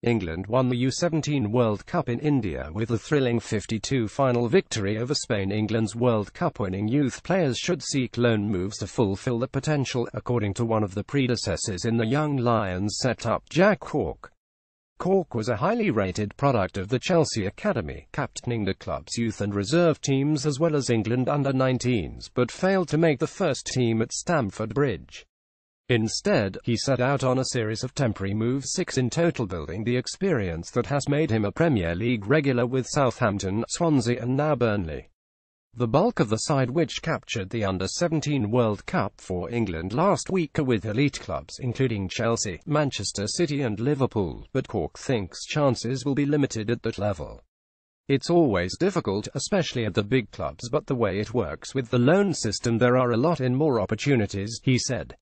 England won the U17 World Cup in India with a thrilling 52 final victory over Spain. England's World Cup winning youth players should seek loan moves to fulfill their potential, according to one of the predecessors in the Young Lions set-up, Jack Cork. Cork was a highly rated product of the Chelsea Academy, captaining the club's youth and reserve teams as well as England under-19s, but failed to make the first team at Stamford Bridge. Instead, he set out on a series of temporary moves, 6 in total, building the experience that has made him a Premier League regular with Southampton, Swansea and now Burnley. The bulk of the side, which captured the Under-17 World Cup for England last week, are with elite clubs including Chelsea, Manchester City and Liverpool, but Cork thinks chances will be limited at that level. It's always difficult, especially at the big clubs, but the way it works with the loan system, there are a lot more opportunities, he said.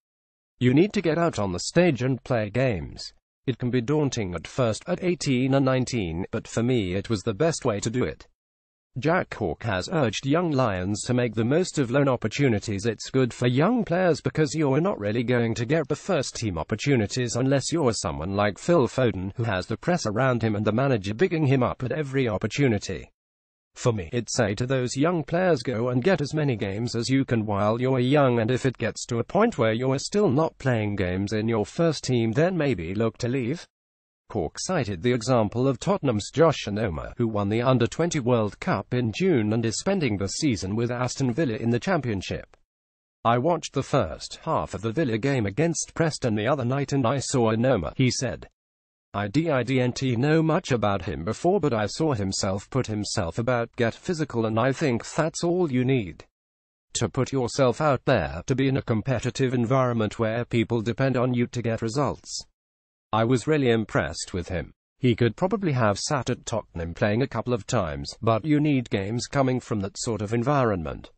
You need to get out on the stage and play games. It can be daunting at first, at 18 and 19, but for me it was the best way to do it. Jack Cork has urged young Lions to make the most of loan opportunities. It's good for young players because you're not really going to get the first-team opportunities unless you're someone like Phil Foden, who has the press around him and the manager bigging him up at every opportunity. For me, it's say to those young players, go and get as many games as you can while you're young, and if it gets to a point where you're still not playing games in your first team, then maybe look to leave. Cork cited the example of Tottenham's Josh Onoma, who won the Under-20 World Cup in June and is spending the season with Aston Villa in the Championship. I watched the first half of the Villa game against Preston the other night and I saw Onoma, he said. I didn't know much about him before, but I saw himself put himself about, get physical, and I think that's all you need. To put yourself out there, to be in a competitive environment where people depend on you to get results. I was really impressed with him. He could probably have sat at Tottenham playing a couple of times, but you need games coming from that sort of environment.